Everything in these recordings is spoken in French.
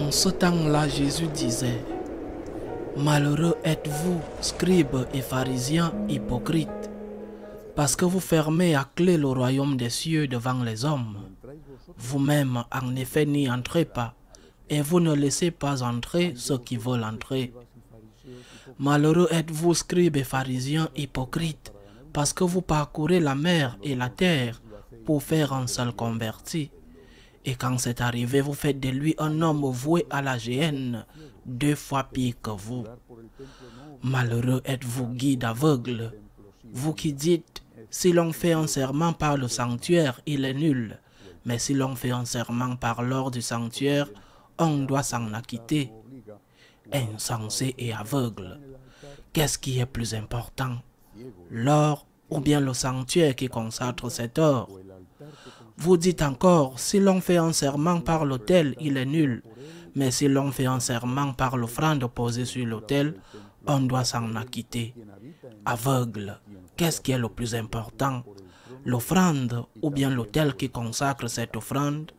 En ce temps-là, Jésus disait: Malheureux êtes-vous, scribes et pharisiens hypocrites, parce que vous fermez à clé le royaume des cieux devant les hommes. Vous-même, en effet, n'y entrez pas, et vous ne laissez pas entrer ceux qui veulent entrer. Malheureux êtes-vous, scribes et pharisiens hypocrites, parce que vous parcourez la mer et la terre pour faire un seul converti. Et quand c'est arrivé, vous faites de lui un homme voué à la géhenne, 2 fois pire que vous. Malheureux êtes-vous, guides aveugles, vous qui dites: si l'on fait un serment par le sanctuaire, il est nul. Mais si l'on fait un serment par l'or du sanctuaire, on doit s'en acquitter. Insensé et aveugle, qu'est-ce qui est plus important, l'or ou bien le sanctuaire qui consacre cet or? Vous dites encore: si l'on fait un serment par l'autel, il est nul. Mais si l'on fait un serment par l'offrande posée sur l'autel, on doit s'en acquitter. Aveugle, qu'est-ce qui est le plus important, l'offrande ou bien l'autel qui consacre cette offrande?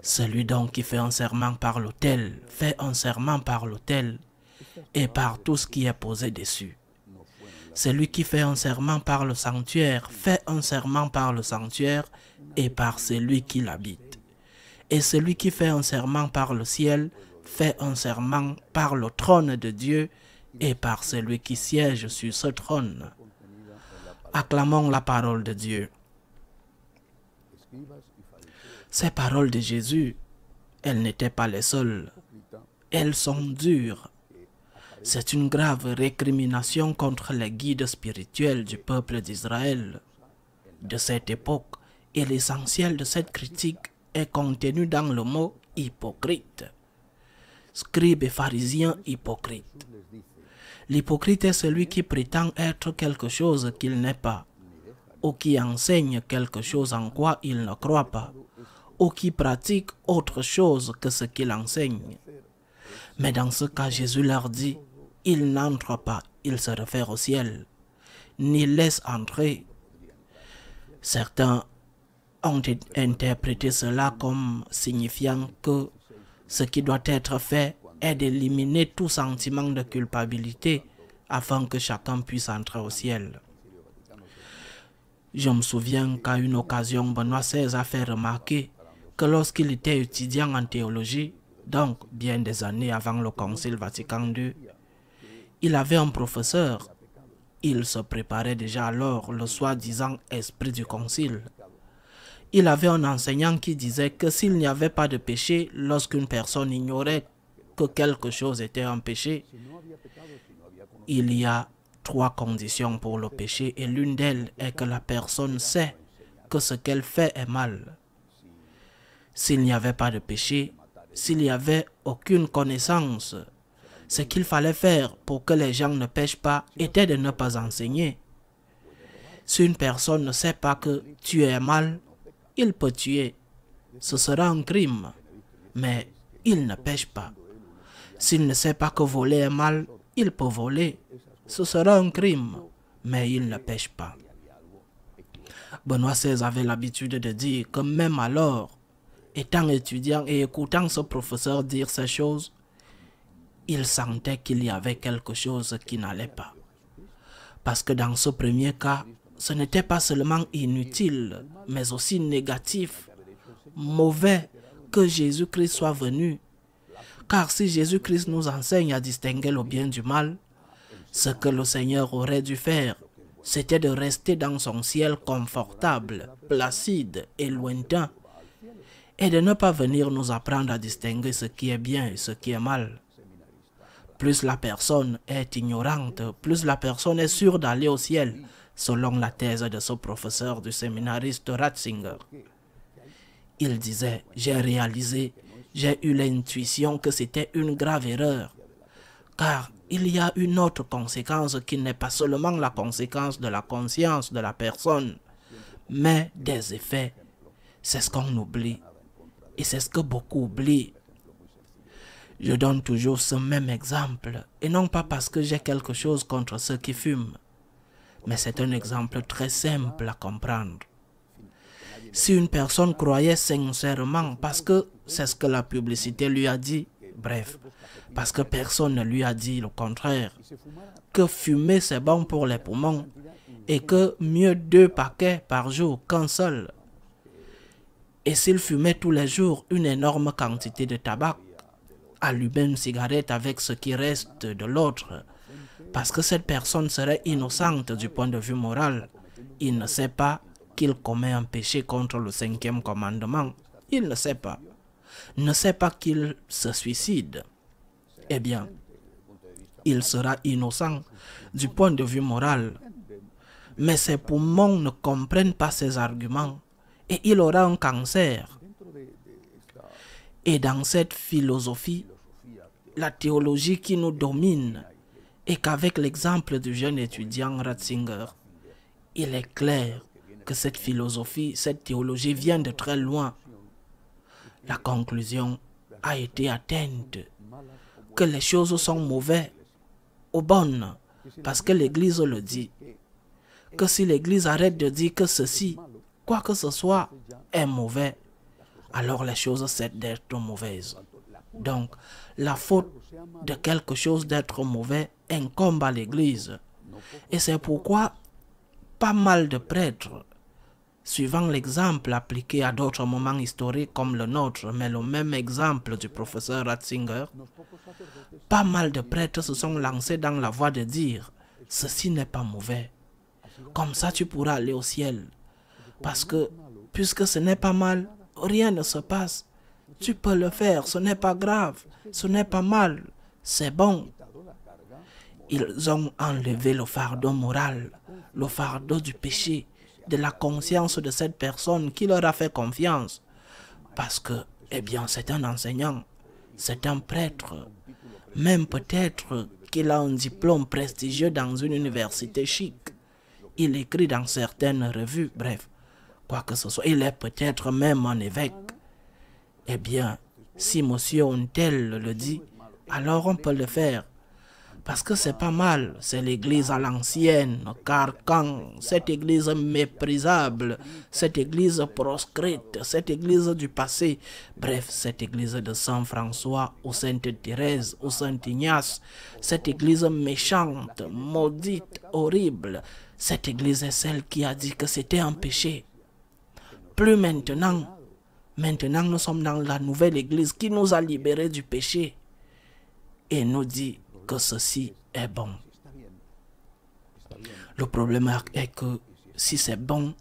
Celui donc qui fait un serment par l'autel, fait un serment par l'autel et par tout ce qui est posé dessus. Celui qui fait un serment par le sanctuaire, fait un serment par le sanctuaire et par celui qui l'habite. Et celui qui fait un serment par le ciel, fait un serment par le trône de Dieu et par celui qui siège sur ce trône. Acclamons la parole de Dieu. Ces paroles de Jésus, elles n'étaient pas les seules. Elles sont dures. C'est une grave récrimination contre les guides spirituels du peuple d'Israël de cette époque, et l'essentiel de cette critique est contenu dans le mot hypocrite. Scribes et pharisiens hypocrites. L'hypocrite est celui qui prétend être quelque chose qu'il n'est pas, ou qui enseigne quelque chose en quoi il ne croit pas, ou qui pratique autre chose que ce qu'il enseigne. Mais dans ce cas, Jésus leur dit: il n'entre pas, il se réfère au ciel, ni laisse entrer. Certains ont interprété cela comme signifiant que ce qui doit être fait est d'éliminer tout sentiment de culpabilité afin que chacun puisse entrer au ciel. Je me souviens qu'à une occasion, Benoît XVI a fait remarquer que lorsqu'il était étudiant en théologie, donc bien des années avant le Concile Vatican II, il avait un professeur. Il se préparait déjà alors le soi-disant esprit du concile. Il avait un enseignant qui disait que s'il n'y avait pas de péché, lorsqu'une personne ignorait que quelque chose était un péché, il y a 3 conditions pour le péché et l'une d'elles est que la personne sait que ce qu'elle fait est mal. S'il n'y avait pas de péché, s'il n'y avait aucune connaissance, ce qu'il fallait faire pour que les gens ne pêchent pas était de ne pas enseigner. Si une personne ne sait pas que tuer est mal, il peut tuer. Ce sera un crime, mais il ne pêche pas. S'il ne sait pas que voler est mal, il peut voler. Ce sera un crime, mais il ne pêche pas. Benoît XVI avait l'habitude de dire que même alors, étant étudiant et écoutant ce professeur dire ces choses, il sentait qu'il y avait quelque chose qui n'allait pas. Parce que dans ce premier cas, ce n'était pas seulement inutile, mais aussi négatif, mauvais que Jésus-Christ soit venu. Car si Jésus-Christ nous enseigne à distinguer le bien du mal, ce que le Seigneur aurait dû faire, c'était de rester dans son ciel confortable, placide et lointain, et de ne pas venir nous apprendre à distinguer ce qui est bien et ce qui est mal. Plus la personne est ignorante, plus la personne est sûre d'aller au ciel, selon la thèse de ce professeur du séminariste Ratzinger. Il disait: j'ai réalisé, j'ai eu l'intuition que c'était une grave erreur, car il y a une autre conséquence qui n'est pas seulement la conséquence de la conscience de la personne, mais des effets. C'est ce qu'on oublie, et c'est ce que beaucoup oublient. Je donne toujours ce même exemple, et non pas parce que j'ai quelque chose contre ceux qui fument, mais c'est un exemple très simple à comprendre. Si une personne croyait sincèrement, parce que c'est ce que la publicité lui a dit, bref, parce que personne ne lui a dit le contraire, que fumer c'est bon pour les poumons et que mieux 2 paquets par jour qu'un seul. Et s'il fumait tous les jours une énorme quantité de tabac, allumer une cigarette avec ce qui reste de l'autre, parce que cette personne serait innocente du point de vue moral, il ne sait pas qu'il commet un péché contre le 5e commandement. Il ne sait pas. Ne sait pas qu'il se suicide. Eh bien, il sera innocent du point de vue moral. Mais ses poumons ne comprennent pas ces arguments et il aura un cancer. Et dans cette philosophie, la théologie qui nous domine, et qu'avec l'exemple du jeune étudiant Ratzinger, il est clair que cette philosophie, cette théologie vient de très loin. La conclusion a été atteinte, que les choses sont mauvaises ou bonnes, parce que l'Église le dit. Que si l'Église arrête de dire que ceci, quoi que ce soit, est mauvais, alors les choses cessent d'être mauvaises. Donc, la faute de quelque chose d'être mauvais incombe à l'Église. Et c'est pourquoi pas mal de prêtres, suivant l'exemple appliqué à d'autres moments historiques comme le nôtre, mais le même exemple du professeur Ratzinger, pas mal de prêtres se sont lancés dans la voie de dire « ceci n'est pas mauvais, comme ça tu pourras aller au ciel, parce que puisque ce n'est pas mal, rien ne se passe, tu peux le faire, ce n'est pas grave, ce n'est pas mal, c'est bon. » Ils ont enlevé le fardeau moral, le fardeau du péché, de la conscience de cette personne qui leur a fait confiance. Parce que, eh bien, c'est un enseignant, c'est un prêtre, même peut-être qu'il a un diplôme prestigieux dans une université chic. Il écrit dans certaines revues, bref, quoi que ce soit, il est peut-être même un évêque. Eh bien, si monsieur Untel le dit, alors on peut le faire. Parce que c'est pas mal, c'est l'église à l'ancienne, car quand cette église méprisable, cette église proscrite, cette église du passé, bref, cette église de Saint François ou Sainte Thérèse ou Saint Ignace, cette église méchante, maudite, horrible, cette église est celle qui a dit que c'était un péché. Plus maintenant, nous sommes dans la nouvelle église qui nous a libérés du péché et nous dit que ceci est bon. Le problème est que si c'est bon,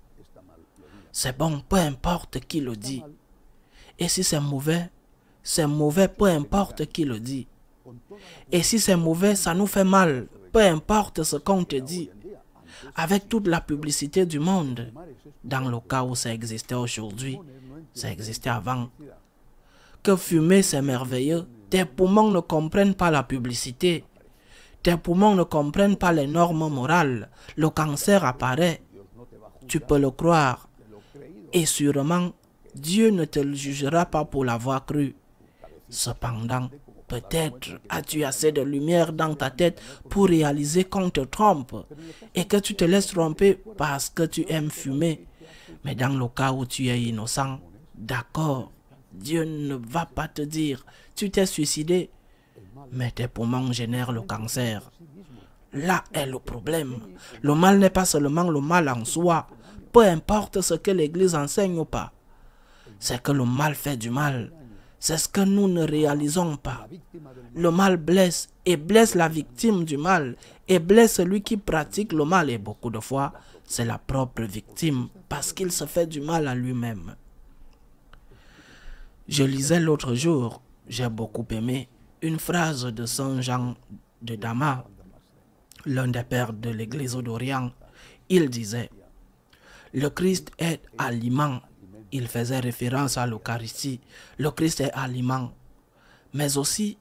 peu importe qui le dit. Et si c'est mauvais, peu importe qui le dit. Et si c'est mauvais, ça nous fait mal, peu importe ce qu'on te dit. Avec toute la publicité du monde, dans le cas où ça existait aujourd'hui, ça existait avant. Que fumer, c'est merveilleux. Tes poumons ne comprennent pas la publicité. Tes poumons ne comprennent pas les normes morales. Le cancer apparaît. Tu peux le croire. Et sûrement, Dieu ne te le jugera pas pour l'avoir cru. Cependant, peut-être as-tu assez de lumière dans ta tête pour réaliser qu'on te trompe et que tu te laisses tromper parce que tu aimes fumer. Mais dans le cas où tu es innocent, d'accord, Dieu ne va pas te dire « tu t'es suicidé », mais tes poumons génèrent le cancer. Là est le problème. Le mal n'est pas seulement le mal en soi, peu importe ce que l'Église enseigne ou pas. C'est que le mal fait du mal. C'est ce que nous ne réalisons pas. Le mal blesse et blesse la victime du mal et blesse celui qui pratique le mal. Et beaucoup de fois, c'est la propre victime parce qu'il se fait du mal à lui-même. Je lisais l'autre jour, j'ai beaucoup aimé, une phrase de Saint Jean de Damas, l'un des pères de l'Église d'Orient. Il disait « Le Christ est aliment ». Il faisait référence à l'Eucharistie. Le Christ est aliment. Mais aussi,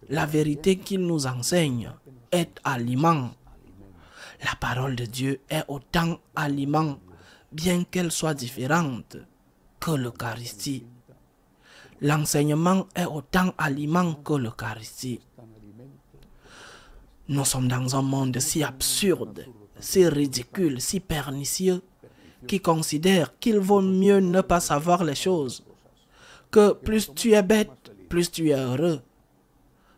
la vérité qu'il nous enseigne est aliment. La parole de Dieu est autant aliment, bien qu'elle soit différente, que l'Eucharistie. L'enseignement est autant aliment que l'Eucharistie. Nous sommes dans un monde si absurde, si ridicule, si pernicieux, qui considèrent qu'il vaut mieux ne pas savoir les choses, que plus tu es bête, plus tu es heureux,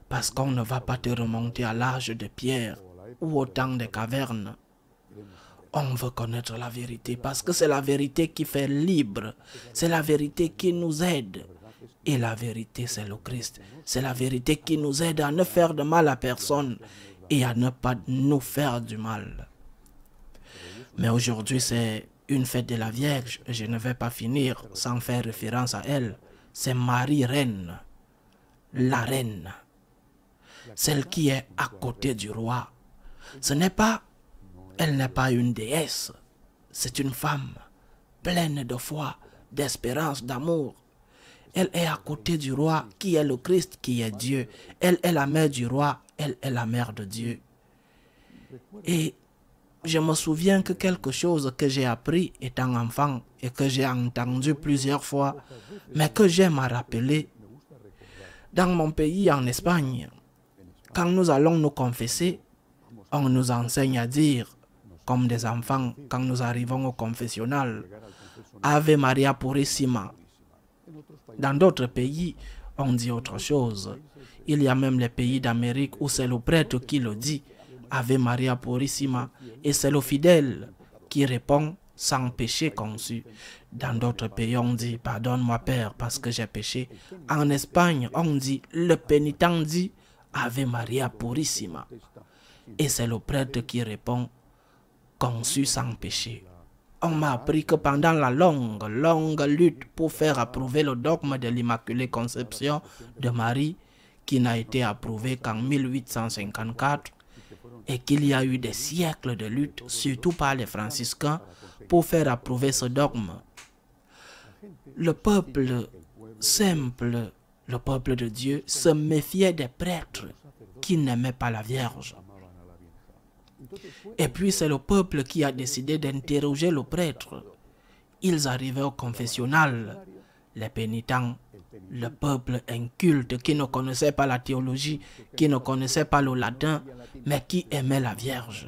parce qu'on ne va pas te remonter à l'âge de pierre ou au temps des cavernes. On veut connaître la vérité parce que c'est la vérité qui fait libre, c'est la vérité qui nous aide. Et la vérité, c'est le Christ. C'est la vérité qui nous aide à ne faire de mal à personne et à ne pas nous faire du mal. Mais aujourd'hui, c'est une fête de la Vierge. Je ne vais pas finir sans faire référence à elle. C'est Marie Reine, la Reine, celle qui est à côté du roi. Elle n'est pas une déesse. C'est une femme pleine de foi, d'espérance, d'amour. Elle est à côté du roi qui est le Christ, qui est Dieu. Elle est la mère du roi, elle est la mère de Dieu. Et je me souviens que quelque chose que j'ai appris étant enfant et que j'ai entendu plusieurs fois, mais que j'aime à rappeler. Dans mon pays, en Espagne, quand nous allons nous confesser, on nous enseigne à dire, comme des enfants, quand nous arrivons au confessionnal, Ave Maria Purissima. Dans d'autres pays, on dit autre chose. Il y a même les pays d'Amérique où c'est le prêtre qui le dit, Ave Maria Purissima, et c'est le fidèle qui répond sans péché conçu. Dans d'autres pays, on dit, pardonne-moi Père parce que j'ai péché. En Espagne, on dit, le pénitent dit, Ave Maria Purissima. Et c'est le prêtre qui répond, conçu sans péché. On m'a appris que pendant la longue lutte pour faire approuver le dogme de l'Immaculée Conception de Marie, qui n'a été approuvé qu'en 1854, et qu'il y a eu des siècles de lutte, surtout par les franciscains, pour faire approuver ce dogme. Le peuple simple, le peuple de Dieu, se méfiait des prêtres qui n'aimaient pas la Vierge. Et puis c'est le peuple qui a décidé d'interroger le prêtre. Ils arrivaient au confessionnal, les pénitents, le peuple inculte qui ne connaissait pas la théologie, qui ne connaissait pas le latin, mais qui aimait la Vierge.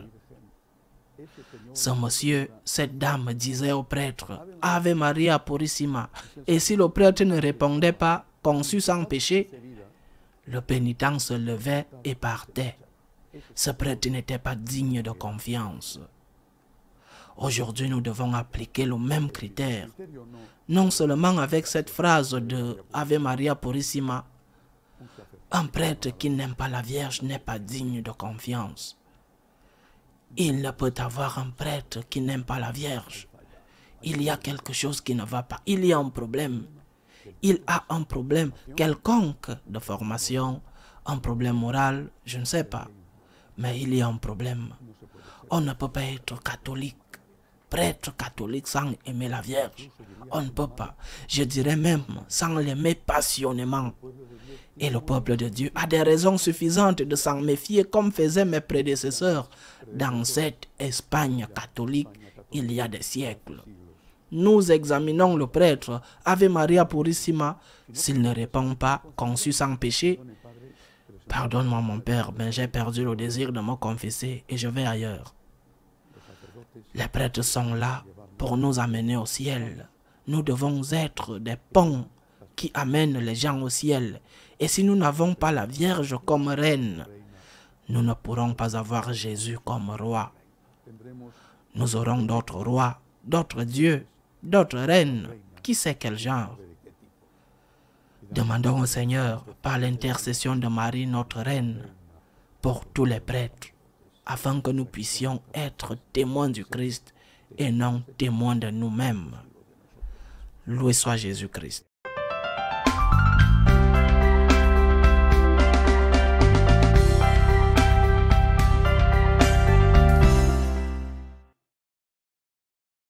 Ce monsieur, cette dame disait au prêtre, Ave Maria Purissima. Et si le prêtre ne répondait pas, conçu sans péché, le pénitent se levait et partait. Ce prêtre n'était pas digne de confiance. Aujourd'hui, nous devons appliquer le même critère. Non seulement avec cette phrase de Ave Maria Purissima, un prêtre qui n'aime pas la Vierge n'est pas digne de confiance. Il ne peut avoir un prêtre qui n'aime pas la Vierge. Il y a quelque chose qui ne va pas. Il y a un problème. Il a un problème quelconque de formation, un problème moral, je ne sais pas. Mais il y a un problème. On ne peut pas être catholique, prêtre catholique sans aimer la Vierge. On ne peut pas. Je dirais même sans l'aimer passionnément. Et le peuple de Dieu a des raisons suffisantes de s'en méfier comme faisaient mes prédécesseurs dans cette Espagne catholique il y a des siècles. Nous examinons le prêtre Ave Maria Purissima. S'il ne répond pas, conçu sans péché, pardonne-moi mon Père, mais j'ai perdu le désir de me confesser et je vais ailleurs. Les prêtres sont là pour nous amener au ciel. Nous devons être des ponts qui amènent les gens au ciel. Et si nous n'avons pas la Vierge comme reine, nous ne pourrons pas avoir Jésus comme roi. Nous aurons d'autres rois, d'autres dieux, d'autres reines, qui sait quel genre. Demandons au Seigneur, par l'intercession de Marie, notre reine, pour tous les prêtres, afin que nous puissions être témoins du Christ et non témoins de nous-mêmes. Loué soit Jésus-Christ.